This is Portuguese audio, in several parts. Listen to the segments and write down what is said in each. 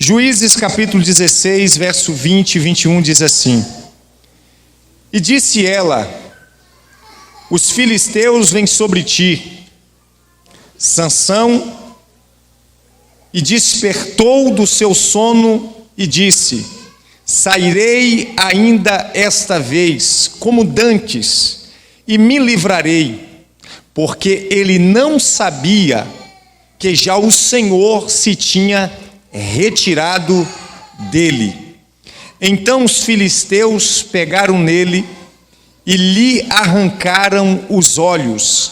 Juízes capítulo 16, verso 20 e 21 diz assim: E disse ela: Os filisteus vêm sobre ti. Sansão e despertou do seu sono e disse: Sairei ainda esta vez, como dantes, e me livrarei, porque ele não sabia que já o Senhor se tinha retirado dele. Então os filisteus pegaram nele e lhe arrancaram os olhos,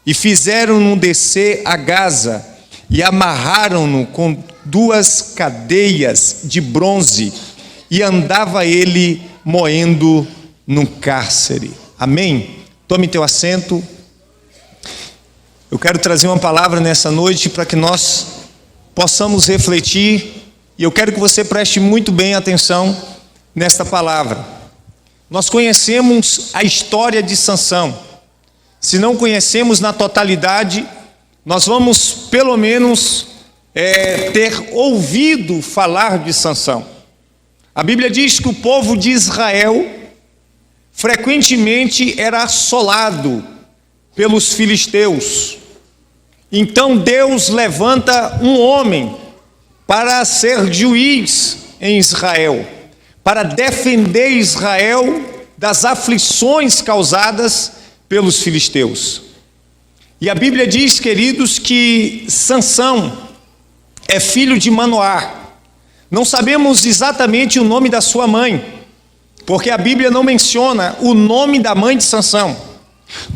e fizeram-no descer a Gaza, e amarraram-no com 2 cadeias de bronze, e andava ele moendo no cárcere. Amém? Tome teu assento. Eu quero trazer uma palavra nessa noite para que nós possamos refletir, e eu quero que você preste muito bem atenção nesta palavra. Nós conhecemos a história de Sansão. Se não conhecemos na totalidade, nós vamos pelo menos ter ouvido falar de Sansão. A Bíblia diz que o povo de Israel frequentemente era assolado pelos filisteus. Então Deus levanta um homem para ser juiz em Israel, para defender Israel das aflições causadas pelos filisteus. E a Bíblia diz, queridos, que Sansão é filho de Manoá. Não sabemos exatamente o nome da sua mãe, porque a Bíblia não menciona o nome da mãe de Sansão.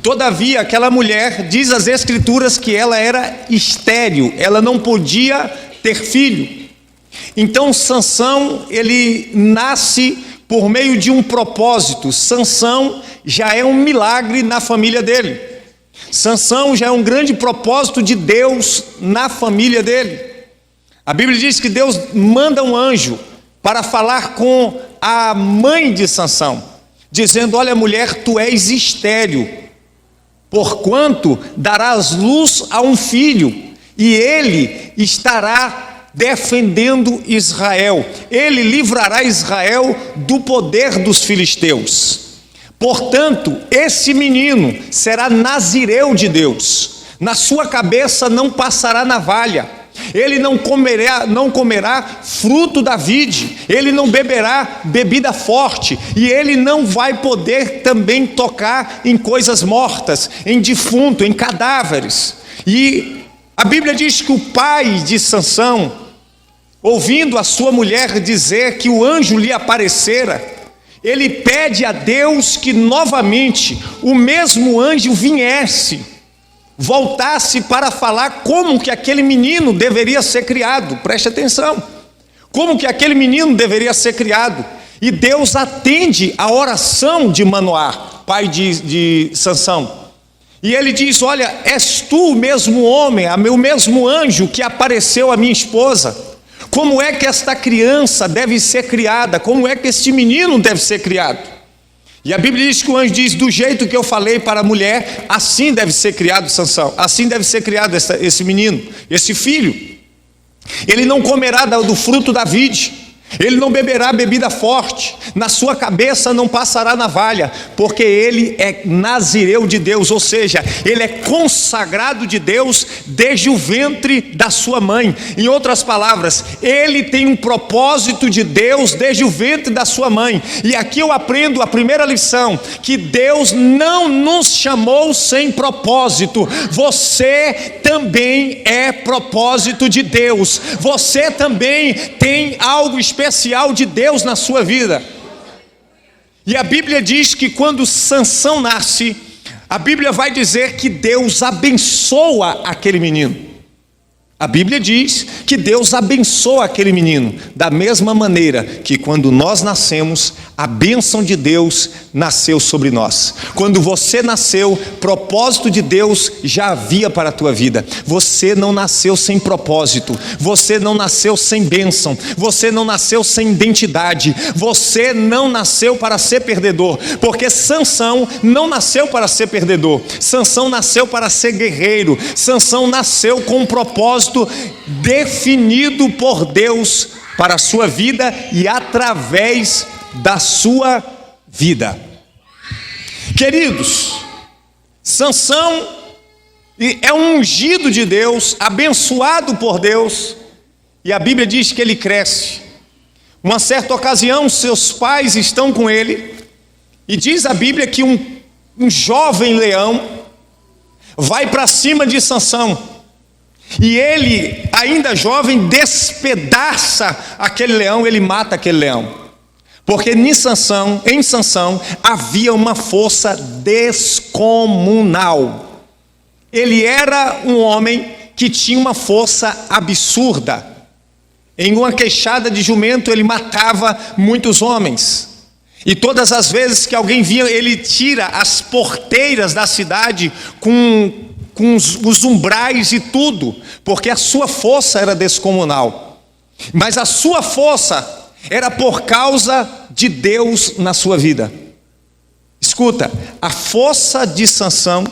Todavia, aquela mulher, diz as Escrituras que ela era estéril, ela não podia ter filho. Então Sansão, ele nasce por meio de um propósito. Sansão já é um milagre na família dele. Sansão já é um grande propósito de Deus na família dele. A Bíblia diz que Deus manda um anjo para falar com a mãe de Sansão, dizendo: olha, mulher, tu és estéril, porquanto darás luz a um filho, e ele estará defendendo Israel. Ele livrará Israel do poder dos filisteus. Portanto, esse menino será nazireu de Deus. Na sua cabeça não passará navalha. Ele não comerá fruto da vide, ele não beberá bebida forte, e ele não vai poder também tocar em coisas mortas, em defunto, em cadáveres. E a Bíblia diz que o pai de Sansão, ouvindo a sua mulher dizer que o anjo lhe aparecera, ele pede a Deus que novamente o mesmo anjo voltasse para falar como que aquele menino deveria ser criado. Preste atenção, como que aquele menino deveria ser criado. E Deus atende a oração de Manoá, pai de Sansão, e ele diz: olha, és tu o mesmo homem, o mesmo anjo que apareceu à minha esposa. Como é que esta criança deve ser criada? Como é que este menino deve ser criado? E a Bíblia diz que o anjo diz: do jeito que eu falei para a mulher, assim deve ser criado Sansão, assim deve ser criado esse menino, esse filho. Ele não comerá do fruto da vide, ele não beberá bebida forte, na sua cabeça não passará navalha, porque ele é nazireu de Deus, ou seja, ele é consagrado de Deus desde o ventre da sua mãe. Em outras palavras, ele tem um propósito de Deus desde o ventre da sua mãe. E aqui eu aprendo a primeira lição, que Deus não nos chamou sem propósito. Você também é propósito de Deus, você também tem algo especial de Deus na sua vida. E a Bíblia diz que quando Sansão nasce, a Bíblia vai dizer que Deus abençoa aquele menino. A Bíblia diz que Deus abençoa aquele menino, da mesma maneira que quando nós nascemos, a bênção de Deus nasceu sobre nós. Quando você nasceu, propósito de Deus já havia para a tua vida. Você não nasceu sem propósito, você não nasceu sem bênção, você não nasceu sem identidade, você não nasceu para ser perdedor, porque Sansão não nasceu para ser perdedor. Sansão nasceu para ser guerreiro. Sansão nasceu com um propósito propósito definido por Deus para a sua vida e através da sua vida. Queridos, Sansão é um ungido de Deus, abençoado por Deus, e a Bíblia diz que ele cresce. Uma certa ocasião, seus pais estão com ele, e diz a Bíblia que um jovem leão vai para cima de Sansão, e ele, ainda jovem, despedaça aquele leão, ele mata aquele leão. Porque em Sansão havia uma força descomunal. Ele era um homem que tinha uma força absurda. Em uma queixada de jumento ele matava muitos homens. E todas as vezes que alguém via, ele tira as porteiras da cidade com os umbrais e tudo, porque a sua força era descomunal. Mas a sua força era por causa de Deus na sua vida. Escuta, a força de Sansão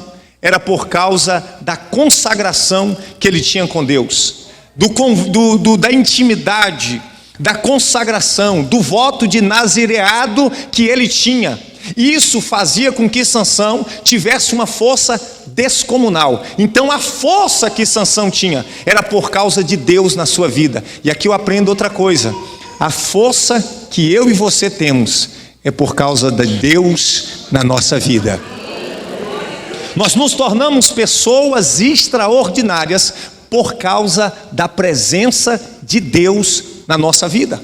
era por causa da consagração que ele tinha com Deus, da intimidade, da consagração, do voto de nazireado que ele tinha. Isso fazia com que Sansão tivesse uma força descomunal. Então a força que Sansão tinha era por causa de Deus na sua vida. E aqui eu aprendo outra coisa: a força que eu e você temos é por causa de Deus na nossa vida. Nós nos tornamos pessoas extraordinárias por causa da presença de Deus na nossa vida.